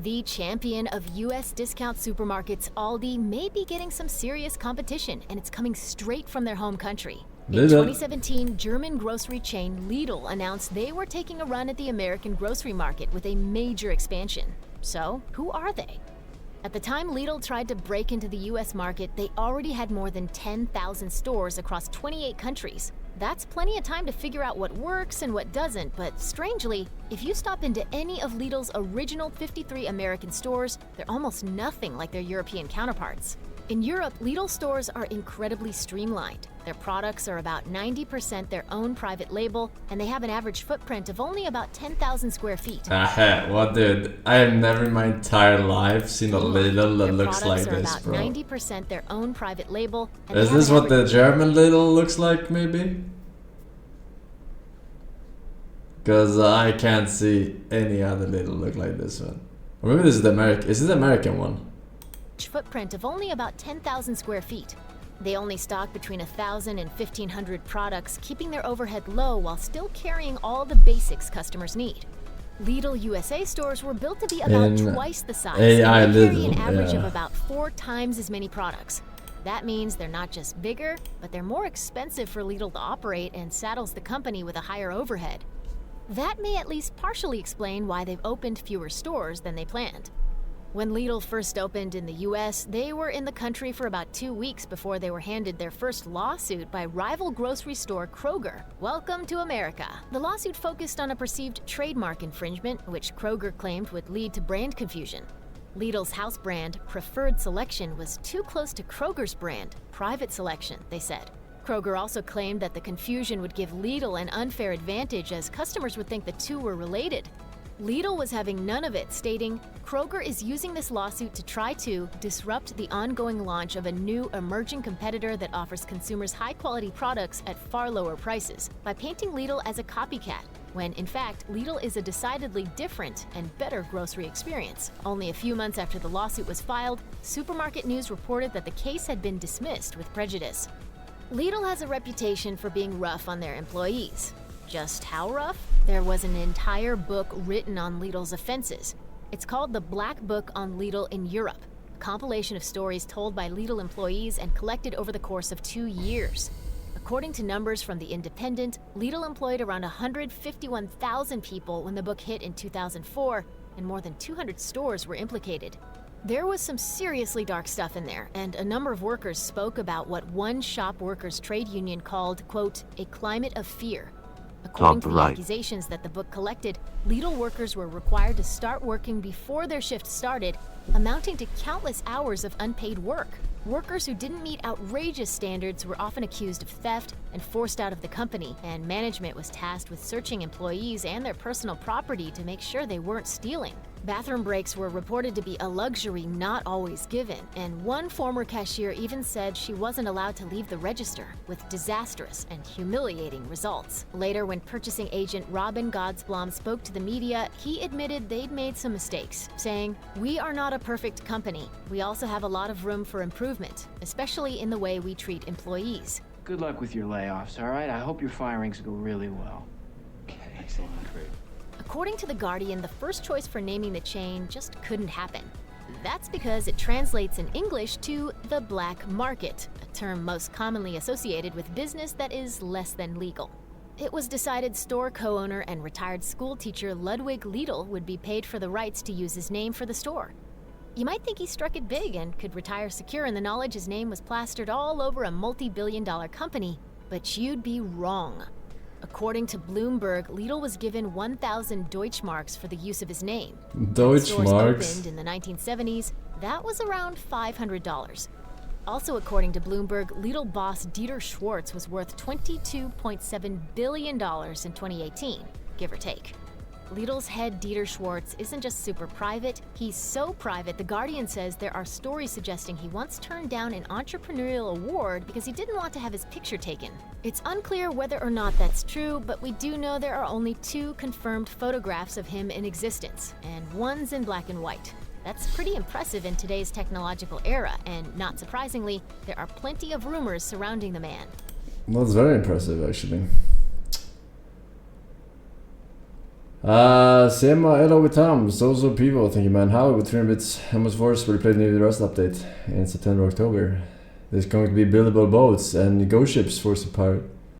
The champion of US discount supermarkets, Aldi, may be getting some serious competition, and it's coming straight from their home country. In 2017, German grocery chain Lidl announced they were taking a run at the American grocery market with a major expansion. So, who are they? At the time Lidl tried to break into the US market, they already had more than 10,000 stores across 28 countries. That's plenty of time to figure out what works and what doesn't, but strangely, if you stop into any of Lidl's original 53 American stores, they're almost nothing like their European counterparts. In Europe, Lidl stores are incredibly streamlined. Their products are about 90% their own private label, and they have an average footprint of only about 10,000 square feet. What, dude? I have never in my entire life seen a Lidl that looks like this, bro. 90% their own private label. Is this what the German Lidl looks like, maybe? Because I can't see any other Lidl look like this one. Or maybe this is the American. Is it the American one? Footprint of only about 10,000 square feet. They only stock between 1,000 and 1,500 products, keeping their overhead low while still carrying all the basics customers need. Lidl USA stores were built to be about twice the size, and they carry an average of about 4 times as many products. That means they're not just bigger, but they're more expensive for Lidl to operate and saddles the company with a higher overhead. That may at least partially explain why they've opened fewer stores than they planned. When Lidl first opened in the US, they were in the country for about 2 weeks before they were handed their first lawsuit by rival grocery store Kroger. Welcome to America. The lawsuit focused on a perceived trademark infringement, which Kroger claimed would lead to brand confusion. Lidl's house brand, Preferred Selection, was too close to Kroger's brand, Private Selection, they said. Kroger also claimed that the confusion would give Lidl an unfair advantage as customers would think the two were related. Lidl was having none of it, stating, "Kroger is using this lawsuit to try to disrupt the ongoing launch of a new emerging competitor that offers consumers high-quality products at far lower prices by painting Lidl as a copycat, when in fact Lidl is a decidedly different and better grocery experience." Only a few months after the lawsuit was filed, Supermarket News reported that the case had been dismissed with prejudice. Lidl has a reputation for being rough on their employees. Just how rough? There was an entire book written on Lidl's offenses. It's called The Black Book on Lidl in Europe, a compilation of stories told by Lidl employees and collected over the course of 2 years. According to numbers from The Independent, Lidl employed around 151,000 people when the book hit in 2004, and more than 200 stores were implicated. There was some seriously dark stuff in there, and a number of workers spoke about what one shop workers' trade union called, quote, a climate of fear. According to the accusations that the book collected, Lidl workers were required to start working before their shift started, amounting to countless hours of unpaid work. Workers who didn't meet outrageous standards were often accused of theft and forced out of the company, and management was tasked with searching employees and their personal property to make sure they weren't stealing. Bathroom breaks were reported to be a luxury not always given, and one former cashier even said she wasn't allowed to leave the register, with disastrous and humiliating results. Later, when purchasing agent Robin Godsblom spoke to the media, he admitted they'd made some mistakes, saying, "We are not a perfect company. We also have a lot of room for improvement, especially in the way we treat employees." Good luck with your layoffs, all right? I hope your firings go really well. Okay. Excellent. Great. According to The Guardian, the first choice for naming the chain just couldn't happen. That's because it translates in English to the black market, a term most commonly associated with business that is less than legal. It was decided store co-owner and retired school teacher Ludwig Lidl would be paid for the rights to use his name for the store. You might think he struck it big and could retire secure in the knowledge his name was plastered all over a multi-billion-dollar company, but you'd be wrong. According to Bloomberg, Lidl was given 1,000 Deutschmarks for the use of his name. Deutschmarks? Stores opened in the 1970s, that was around $500. Also according to Bloomberg, Lidl boss Dieter Schwartz was worth $22.7 billion in 2018, give or take. Lidl's head Dieter Schwartz isn't just super private, he's so private The Guardian says there are stories suggesting he once turned down an entrepreneurial award because he didn't want to have his picture taken. It's unclear whether or not that's true, but we do know there are only 2 confirmed photographs of him in existence, and one's in black and white. That's pretty impressive in today's technological era, and not surprisingly, there are plenty of rumors surrounding the man. That's very impressive, actually. Sema, hello with Tom, so people, thank you man. How with 300 bits, how much Force will you play the new Rust update in September, October? There's going to be buildable boats and go ships for the pirate.